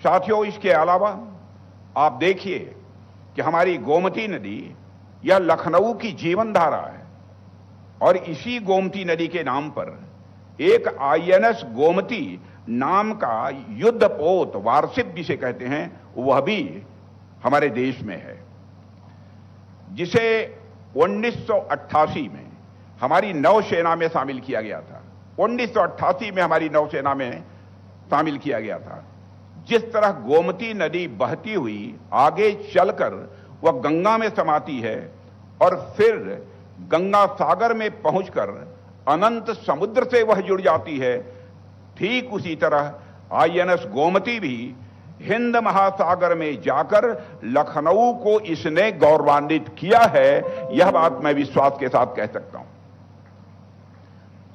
साथियों, इसके अलावा आप देखिए कि हमारी गोमती नदी यह लखनऊ की जीवन धारा है और इसी गोमती नदी के नाम पर एक आईएनएस गोमती नाम का युद्धपोत वारशिप जिसे कहते हैं वह भी हमारे देश में है, जिसे 1988 में हमारी नौसेना में शामिल किया गया था। 1988 में हमारी नौसेना में शामिल किया गया था। जिस तरह गोमती नदी बहती हुई आगे चलकर वह गंगा में समाती है और फिर गंगा सागर में पहुंचकर अनंत समुद्र से वह जुड़ जाती है, ठीक उसी तरह आईएनएस गोमती भी हिंद महासागर में जाकर लखनऊ को इसने गौरवान्वित किया है। यह बात मैं विश्वास के साथ कह सकता हूं।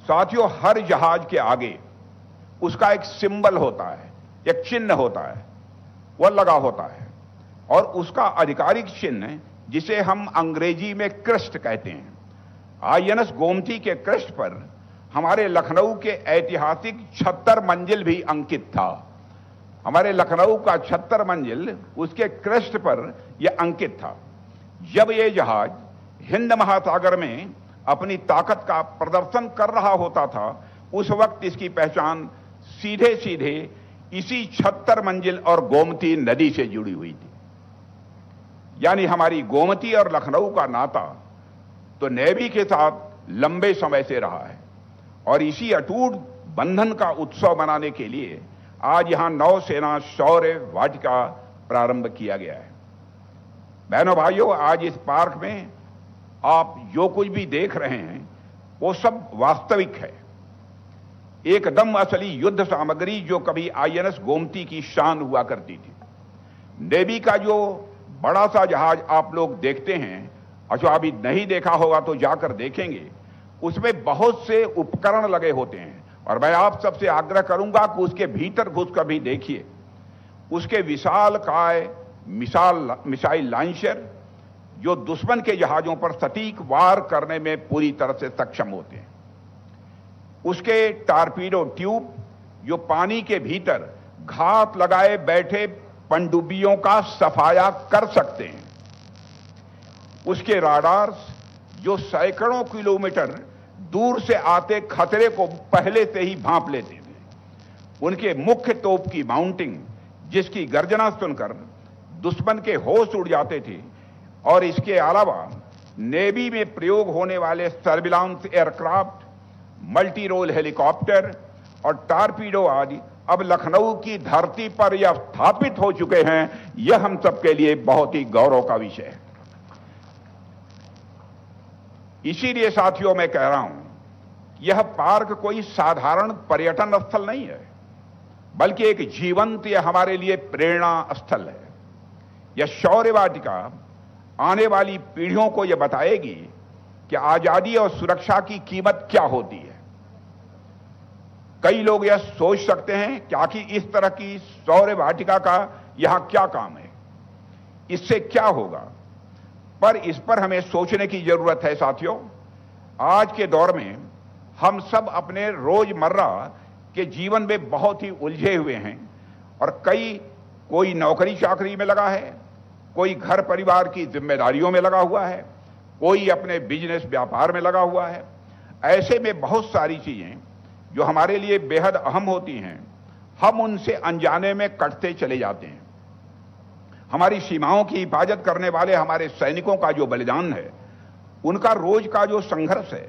साथियों, हर जहाज के आगे उसका एक सिंबल होता है, एक चिन्ह होता है, वह लगा होता है और उसका आधिकारिक चिन्ह जिसे हम अंग्रेजी में क्रेस्ट कहते हैं। आईएनएस गोमती के क्रेस्ट पर हमारे लखनऊ के ऐतिहासिक 76 मंजिल भी अंकित था। हमारे लखनऊ का 76 मंजिल उसके क्रेस्ट पर यह अंकित था। जब यह जहाज हिंद महासागर में अपनी ताकत का प्रदर्शन कर रहा होता था, उस वक्त इसकी पहचान सीधे सीधे इसी 76 मंजिल और गोमती नदी से जुड़ी हुई थी। यानी हमारी गोमती और लखनऊ का नाता तो नेवी के साथ लंबे समय से रहा है और इसी अटूट बंधन का उत्सव मनाने के लिए आज यहां नौसेना शौर्य वाटिका प्रारंभ किया गया है। बहनों भाइयों, आज इस पार्क में आप जो कुछ भी देख रहे हैं वो सब वास्तविक है, एकदम असली युद्ध सामग्री जो कभी आईएनएस गोमती की शान हुआ करती थी। नेवी का जो बड़ा सा जहाज आप लोग देखते हैं और जो अभी नहीं देखा होगा तो जाकर देखेंगे, उसमें बहुत से उपकरण लगे होते हैं और मैं आप सबसे आग्रह करूंगा कि उसके भीतर घुसकर भी देखिए। उसके विशालकाय मिसाइल लॉन्चर जो दुश्मन के जहाजों पर सटीक वार करने में पूरी तरह से सक्षम होते हैं, उसके टारपीडो ट्यूब जो पानी के भीतर घात लगाए बैठे पनडुब्बियों का सफाया कर सकते हैं, उसके राडार्स जो सैकड़ों किलोमीटर दूर से आते खतरे को पहले से ही भांप लेते थे, उनके मुख्य तोप की माउंटिंग जिसकी गर्जना सुनकर दुश्मन के होश उड़ जाते थे, और इसके अलावा नेवी में प्रयोग होने वाले surveillance aircraft, multi role helicopter और टारपीडो आदि अब लखनऊ की धरती पर यह स्थापित हो चुके हैं। यह हम सबके लिए बहुत ही गौरव का विषय है। इसीलिए साथियों मैं कह रहा हूं, यह पार्क कोई साधारण पर्यटन स्थल नहीं है, बल्कि एक जीवंत यह हमारे लिए प्रेरणा स्थल है। यह शौर्य वाटिका आने वाली पीढ़ियों को यह बताएगी कि आजादी और सुरक्षा की कीमत क्या होती है। कई लोग यह सोच सकते हैं कि आखिर इस तरह की शौर्य वाटिका का यहां क्या काम है, इससे क्या होगा, पर इस पर हमें सोचने की जरूरत है। साथियों, आज के दौर में हम सब अपने रोजमर्रा के जीवन में बहुत ही उलझे हुए हैं और कोई नौकरी चाकरी में लगा है, कोई घर परिवार की जिम्मेदारियों में लगा हुआ है, कोई अपने बिजनेस व्यापार में लगा हुआ है। ऐसे में बहुत सारी चीजें जो हमारे लिए बेहद अहम होती हैं, हम उनसे अनजाने में कटते चले जाते हैं। हमारी सीमाओं की हिफाजत करने वाले हमारे सैनिकों का जो बलिदान है, उनका रोज का जो संघर्ष है,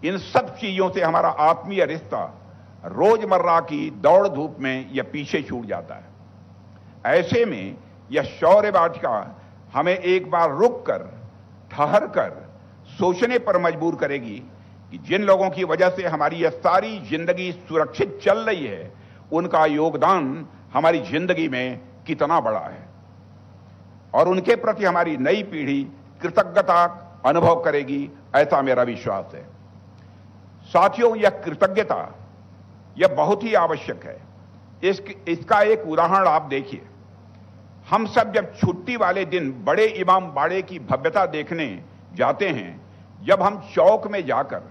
इन सब चीजों से हमारा आत्मीय रिश्ता रोजमर्रा की दौड़ धूप में यह पीछे छूट जाता है। ऐसे में यह शौर्य वाटिका हमें एक बार रुक कर, ठहर कर सोचने पर मजबूर करेगी कि जिन लोगों की वजह से हमारी यह सारी जिंदगी सुरक्षित चल रही है, उनका योगदान हमारी जिंदगी में कितना बड़ा है और उनके प्रति हमारी नई पीढ़ी कृतज्ञता अनुभव करेगी, ऐसा मेरा विश्वास है। साथियों, यह कृतज्ञता यह बहुत ही आवश्यक है। इसका एक उदाहरण आप देखिए। हम सब जब छुट्टी वाले दिन बड़े इमाम बाड़े की भव्यता देखने जाते हैं, जब हम चौक में जाकर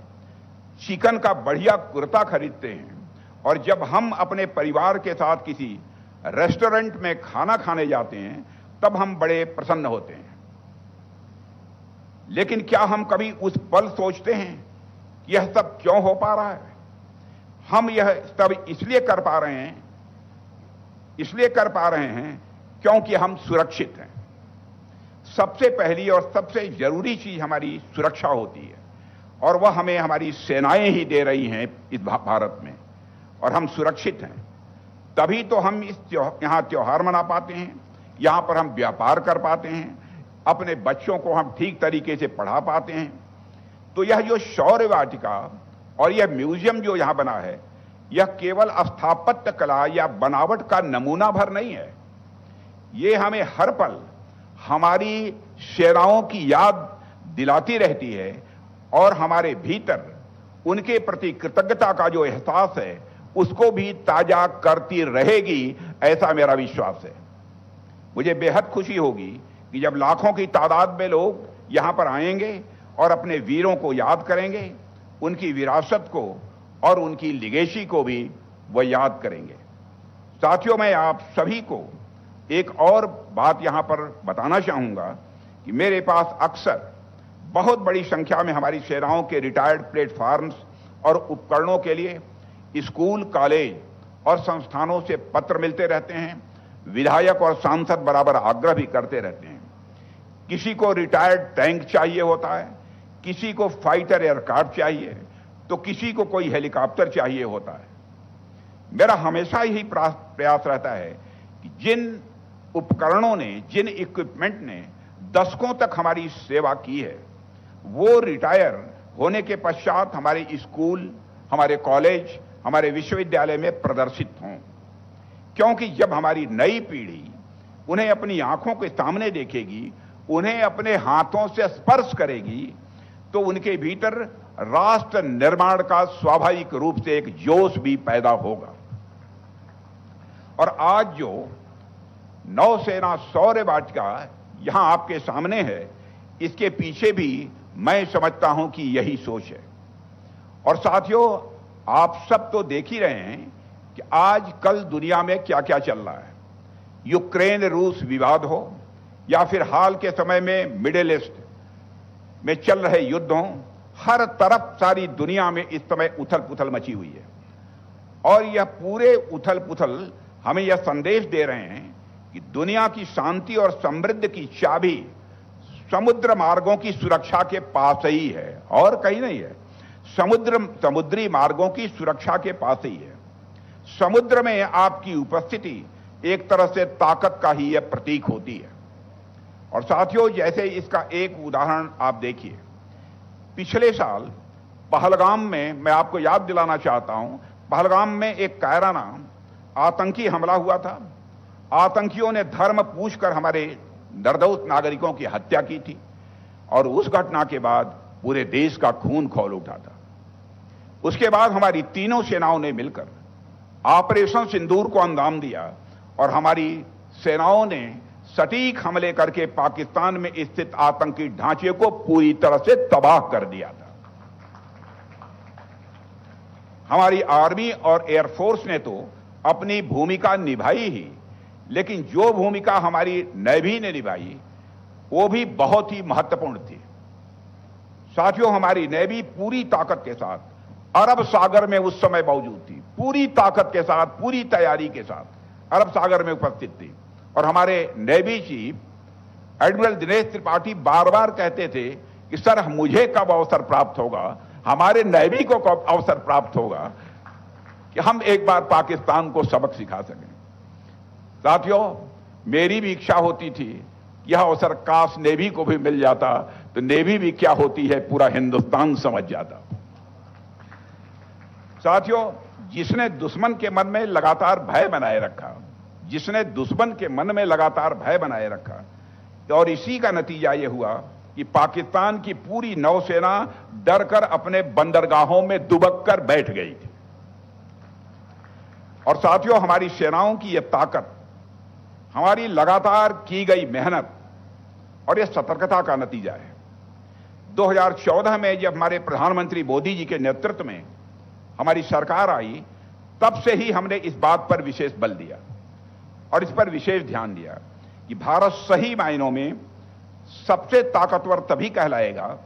चिकन का बढ़िया कुर्ता खरीदते हैं और जब हम अपने परिवार के साथ किसी रेस्टोरेंट में खाना खाने जाते हैं तब हम बड़े प्रसन्न होते हैं। लेकिन क्या हम कभी उस पल सोचते हैं कि यह सब क्यों हो पा रहा है? हम यह सब इसलिए कर पा रहे हैं क्योंकि हम सुरक्षित हैं। सबसे पहली और सबसे जरूरी चीज हमारी सुरक्षा होती है, और वह हमें हमारी सेनाएं ही दे रही हैं इस भारत में, और हम सुरक्षित हैं। तभी तो हम यहां त्योहार मना पाते हैं, यहां पर हम व्यापार कर पाते हैं, अपने बच्चों को हम ठीक तरीके से पढ़ा पाते हैं। तो यह जो शौर्य वाटिका और यह म्यूजियम जो यहां बना है, यह केवल स्थापत्य कला या बनावट का नमूना भर नहीं है। ये हमें हर पल हमारी सेनाओं की याद दिलाती रहती है, और हमारे भीतर उनके प्रति कृतज्ञता का जो एहसास है उसको भी ताजा करती रहेगी, ऐसा मेरा विश्वास है। मुझे बेहद खुशी होगी कि जब लाखों की तादाद में लोग यहां पर आएंगे और अपने वीरों को याद करेंगे, उनकी विरासत को और उनकी लिगेसी को भी वह याद करेंगे। साथियों, मैं आप सभी को एक और बात यहां पर बताना चाहूंगा कि मेरे पास अक्सर बहुत बड़ी संख्या में हमारी सेनाओं के रिटायर्ड प्लेटफॉर्म्स और उपकरणों के लिए स्कूल, कॉलेज और संस्थानों से पत्र मिलते रहते हैं। विधायक और सांसद बराबर आग्रह भी करते रहते हैं। किसी को रिटायर्ड टैंक चाहिए होता है, किसी को फाइटर एयरक्राफ्ट चाहिए, तो किसी को कोई हेलीकॉप्टर चाहिए होता है। मेरा हमेशा यही प्रयास रहता है कि जिन उपकरणों ने, जिन इक्विपमेंट ने दशकों तक हमारी सेवा की है, वो रिटायर होने के पश्चात हमारे स्कूल, हमारे कॉलेज, हमारे विश्वविद्यालय में प्रदर्शित हों। क्योंकि जब हमारी नई पीढ़ी उन्हें अपनी आंखों के सामने देखेगी, उन्हें अपने हाथों से स्पर्श करेगी, तो उनके भीतर राष्ट्र निर्माण का स्वाभाविक रूप से एक जोश भी पैदा होगा। और आज जो नौसेना शौर्य वाटिका यहां आपके सामने है, इसके पीछे भी मैं समझता हूं कि यही सोच है। और साथियों, आप सब तो देख ही रहे हैं कि आज कल दुनिया में क्या क्या चल रहा है। यूक्रेन रूस विवाद हो, या फिर हाल के समय में मिडिल ईस्ट में चल रहे युद्ध हों, हर तरफ सारी दुनिया में इस समय उथल पुथल मची हुई है। और यह पूरे उथल पुथल हमें यह संदेश दे रहे हैं कि दुनिया की शांति और समृद्धि की चाबी समुद्र मार्गों की सुरक्षा के पास ही है, और कहीं नहीं है। समुद्री मार्गों की सुरक्षा के पास ही है। समुद्र में आपकी उपस्थिति एक तरह से ताकत का ही यह प्रतीक होती है। और साथियों, जैसे इसका एक उदाहरण आप देखिए, पिछले साल पहलगाम में, मैं आपको याद दिलाना चाहता हूं, पहलगाम में एक कायराना आतंकी हमला हुआ था। आतंकियों ने धर्म पूछकर हमारे निर्दोष नागरिकों की हत्या की थी, और उस घटना के बाद पूरे देश का खून खौल उठा था। उसके बाद हमारी तीनों सेनाओं ने मिलकर ऑपरेशन सिंदूर को अंजाम दिया, और हमारी सेनाओं ने सटीक हमले करके पाकिस्तान में स्थित आतंकी ढांचे को पूरी तरह से तबाह कर दिया था। हमारी आर्मी और एयरफोर्स ने तो अपनी भूमिका निभाई ही, लेकिन जो भूमिका हमारी नेवी ने निभाई वो भी बहुत ही महत्वपूर्ण थी। साथियों, हमारी नेवी पूरी ताकत के साथ अरब सागर में उस समय मौजूद थी, पूरी ताकत के साथ, पूरी तैयारी के साथ अरब सागर में उपस्थित थी। और हमारे navy chief admiral Dinesh Tripathi बार बार कहते थे कि सर, मुझे कब अवसर प्राप्त होगा, हमारे नेवी को कब अवसर प्राप्त होगा कि हम एक बार पाकिस्तान को सबक सिखा सकें। साथियों, मेरी भी इच्छा होती थी यह अवसर काश नेवी को भी मिल जाता, तो नेवी भी क्या होती है पूरा हिंदुस्तान समझ जाता। साथियों, जिसने दुश्मन के मन में लगातार भय बनाए रखा, जिसने दुश्मन के मन में लगातार भय बनाए रखा, और इसी का नतीजा यह हुआ कि पाकिस्तान की पूरी नौसेना डरकर अपने बंदरगाहों में दुबक कर बैठ गई थी। और साथियों, हमारी सेनाओं की यह ताकत, हमारी लगातार की गई मेहनत और यह सतर्कता का नतीजा है। 2014 में जब हमारे प्रधानमंत्री मोदी जी के नेतृत्व में हमारी सरकार आई, तब से ही हमने इस बात पर विशेष बल दिया और इस पर विशेष ध्यान दिया कि भारत सही मायनों में सबसे ताकतवर तभी कहलाएगा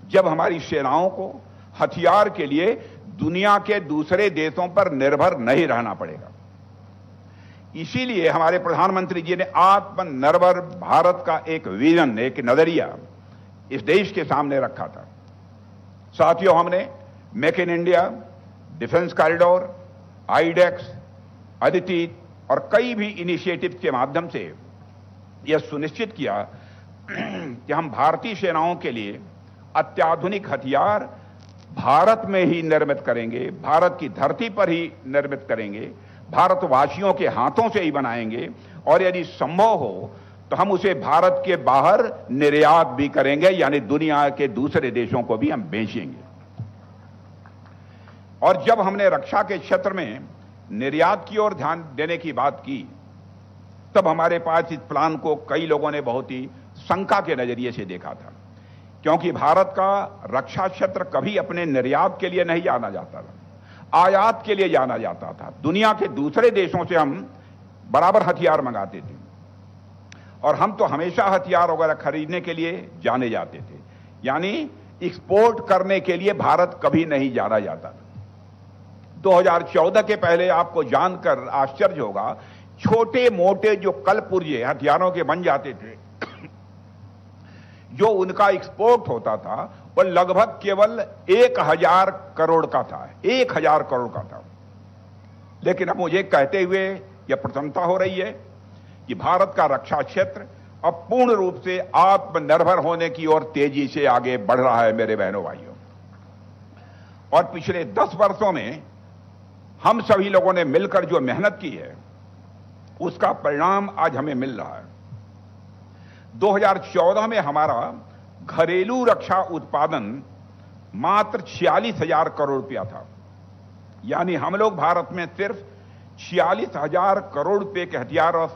जब हमारी सेनाओं को हथियार के लिए दुनिया के दूसरे देशों पर निर्भर नहीं रहना पड़ेगा। इसीलिए हमारे प्रधानमंत्री जी ने आत्मनिर्भर भारत का एक विजन, एक नजरिया इस देश के सामने रखा था। साथियों, हमने make in India, defence corridor, iDEX, Aditi और कई भी इनिशिएटिव के माध्यम से यह सुनिश्चित किया कि हम भारतीय सेनाओं के लिए अत्याधुनिक हथियार भारत में ही निर्मित करेंगे, भारत की धरती पर ही निर्मित करेंगे, भारतवासियों के हाथों से ही बनाएंगे और यदि संभव हो तो हम उसे भारत के बाहर निर्यात भी करेंगे, यानी दुनिया के दूसरे देशों को भी हम बेचेंगे। और जब हमने रक्षा के क्षेत्र में निर्यात की ओर ध्यान देने की बात की, तब हमारे पास इस प्लान को कई लोगों ने बहुत ही शंका के नजरिए से देखा था, क्योंकि भारत का रक्षा क्षेत्र कभी अपने निर्यात के लिए नहीं जाना जाता था, आयात के लिए जाना जाता था। दुनिया के दूसरे देशों से हम बराबर हथियार मंगाते थे और हम तो हमेशा हथियार वगैरह खरीदने के लिए जाने जाते थे, यानी एक्सपोर्ट करने के लिए भारत कभी नहीं जाना जाता था। 2014 के पहले आपको जानकर आश्चर्य होगा, छोटे मोटे जो कलपुर्जे हथियारों के बन जाते थे, जो उनका एक्सपोर्ट होता था, वो लगभग केवल 1000 करोड़ का था, 1000 करोड़ का था। लेकिन अब मुझे कहते हुए यह प्रसन्नता हो रही है कि भारत का रक्षा क्षेत्र अब पूर्ण रूप से आत्मनिर्भर होने की ओर तेजी से आगे बढ़ रहा है मेरे बहनों भाइयों। और पिछले 10 वर्षों में हम सभी लोगों ने मिलकर जो मेहनत की है, उसका परिणाम आज हमें मिल रहा है। 2014 में हमारा घरेलू रक्षा उत्पादन मात्र 46,000 करोड़ रुपया था, यानी हम लोग भारत में सिर्फ 46,000 करोड़ रुपए के हथियार और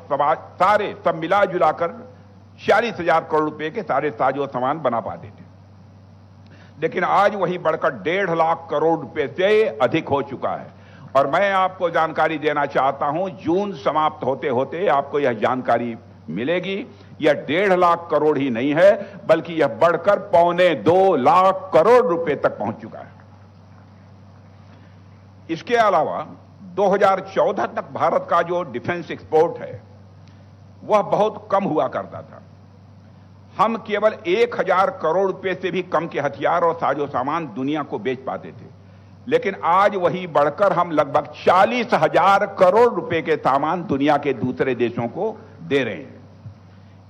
सारे सब मिला जुलाकर 46,000 करोड़ रुपए के सारे साजो सामान बना पाते थे। लेकिन आज वही बढ़कर 1.5 लाख करोड़ रुपए से अधिक हो चुका है। और मैं आपको जानकारी देना चाहता हूं, जून समाप्त होते होते आपको यह जानकारी मिलेगी, यह 1.5 लाख करोड़ ही नहीं है, बल्कि यह बढ़कर 1.25 लाख करोड़ रुपए तक पहुंच चुका है। इसके अलावा 2014 तक भारत का जो डिफेंस एक्सपोर्ट है वह बहुत कम हुआ करता था। हम केवल 1000 करोड़ रुपए से भी कम के हथियार और साजो सामान दुनिया को बेच पाते थे, लेकिन आज वही बढ़कर हम लगभग 40,000 करोड़ रुपए के सामान दुनिया के दूसरे देशों को दे रहे हैं।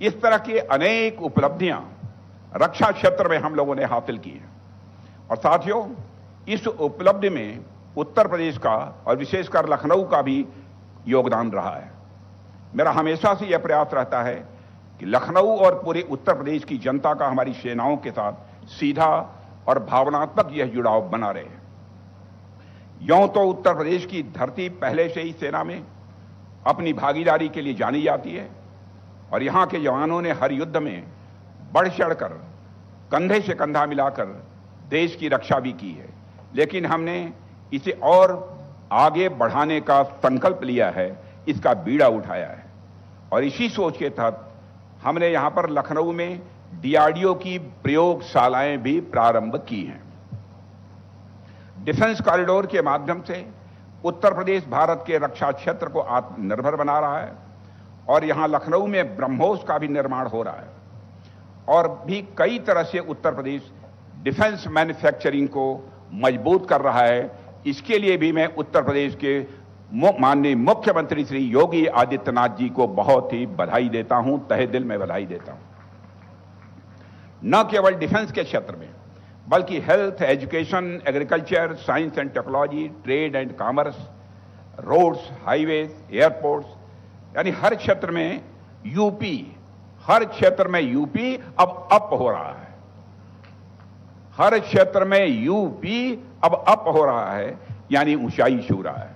इस तरह की अनेक उपलब्धियां रक्षा क्षेत्र में हम लोगों ने हासिल की हैं। और साथियों, इस उपलब्धि में उत्तर प्रदेश का और विशेषकर लखनऊ का भी योगदान रहा है। मेरा हमेशा से यह प्रयास रहता है कि लखनऊ और पूरे उत्तर प्रदेश की जनता का हमारी सेनाओं के साथ सीधा और भावनात्मक यह जुड़ाव बना रहे। यूं तो उत्तर प्रदेश की धरती पहले से ही सेना में अपनी भागीदारी के लिए जानी जाती है और यहां के जवानों ने हर युद्ध में बढ़ चढ़कर कंधे से कंधा मिलाकर देश की रक्षा भी की है। लेकिन हमने इसे और आगे बढ़ाने का संकल्प लिया है, इसका बीड़ा उठाया है। और इसी सोच के तहत हमने यहां पर लखनऊ में डीआरडीओ की प्रयोगशालाएं भी प्रारंभ की हैं। डिफेंस कॉरिडोर के माध्यम से उत्तर प्रदेश भारत के रक्षा क्षेत्र को आत्मनिर्भर बना रहा है और यहां लखनऊ में ब्रह्मोस का भी निर्माण हो रहा है और भी कई तरह से उत्तर प्रदेश डिफेंस मैन्युफैक्चरिंग को मजबूत कर रहा है। इसके लिए भी मैं उत्तर प्रदेश के माननीय मुख्यमंत्री श्री योगी आदित्यनाथ जी को बहुत ही बधाई देता हूं, तहे दिल में बधाई देता हूं। न केवल डिफेंस के क्षेत्र में बल्कि health, education, agriculture, science and technology, trade and commerce, roads, highways, airports, यानी हर क्षेत्र में यूपी, हर क्षेत्र में यूपी अब अप हो रहा है। हर क्षेत्र में यूपी अब अप हो रहा है, यानी ऊंचाई छू रहा है।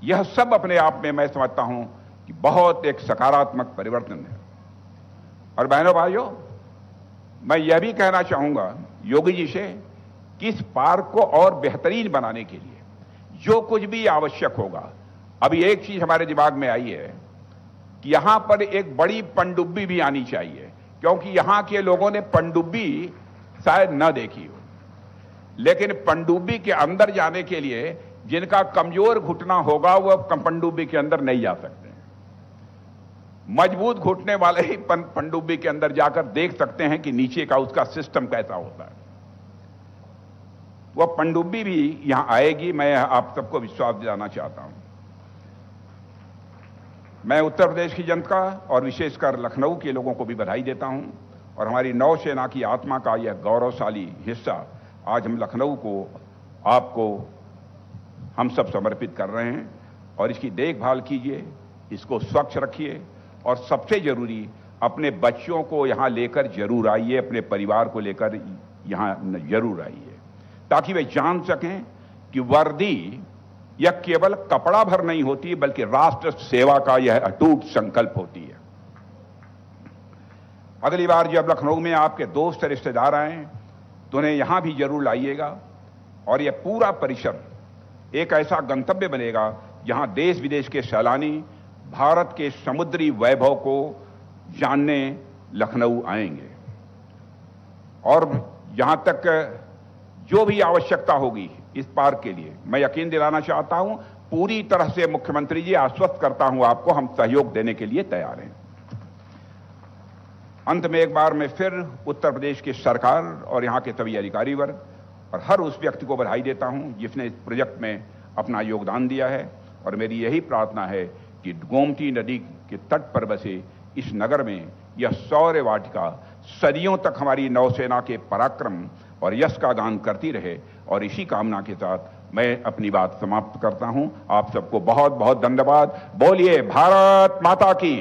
यह सब अपने आप में मैं समझता हूं कि बहुत एक सकारात्मक परिवर्तन है। और बहनों भाइयों, मैं यह भी कहना चाहूंगा योगी जी से कि इस पार्क को और बेहतरीन बनाने के लिए जो कुछ भी आवश्यक होगा अभी एक चीज हमारे दिमाग में आई है कि यहां पर एक बड़ी पनडुब्बी भी आनी चाहिए, क्योंकि यहां के लोगों ने पनडुब्बी शायद न देखी हो, लेकिन पनडुब्बी के अंदर जाने के लिए जिनका कमजोर घुटना होगा वह पनडुब्बी के अंदर नहीं जा सकते। मजबूत घुटने वाले ही पनडुब्बी के अंदर जाकर देख सकते हैं कि नीचे का उसका सिस्टम कैसा होता है। वह पनडुब्बी भी यहां आएगी, मैं आप सबको विश्वास दिलाना चाहता हूं। मैं उत्तर प्रदेश की जनता और विशेषकर लखनऊ के लोगों को भी बधाई देता हूं, और हमारी नौसेना की आत्मा का यह गौरवशाली हिस्सा आज हम लखनऊ को आपको हम सब समर्पित कर रहे हैं। और इसकी देखभाल कीजिए, इसको स्वच्छ रखिए, और सबसे जरूरी अपने बच्चों को यहां लेकर जरूर आइए, अपने परिवार को लेकर यहां जरूर आइए, ताकि वे जान सकें कि वर्दी यह केवल कपड़ा भर नहीं होती, बल्कि राष्ट्र सेवा का यह अटूट संकल्प होती है। अगली बार जब लखनऊ में आपके दोस्त रिश्तेदार आए तो उन्हें यहां भी जरूर लाइएगा, और यह पूरा परिसर एक ऐसा गंतव्य बनेगा जहां देश विदेश के सैलानी भारत के समुद्री वैभव को जानने लखनऊ आएंगे। और जहां तक जो भी आवश्यकता होगी इस पार्क के लिए, मैं यकीन दिलाना चाहता हूं, पूरी तरह से मुख्यमंत्री जी आश्वस्त करता हूं आपको, हम सहयोग देने के लिए तैयार हैं। अंत में एक बार मैं फिर उत्तर प्रदेश की सरकार और यहां के सभी अधिकारी वर्ग और हर उस व्यक्ति को बधाई देता हूं जिसने इस प्रोजेक्ट में अपना योगदान दिया है। और मेरी यही प्रार्थना है कि गोमती नदी के तट पर बसे इस नगर में यह शौर्य वाटिका सदियों तक हमारी नौसेना के पराक्रम और यश का गान करती रहे। और इसी कामना के साथ मैं अपनी बात समाप्त करता हूं। आप सबको बहुत बहुत धन्यवाद। बोलिए भारत माता की।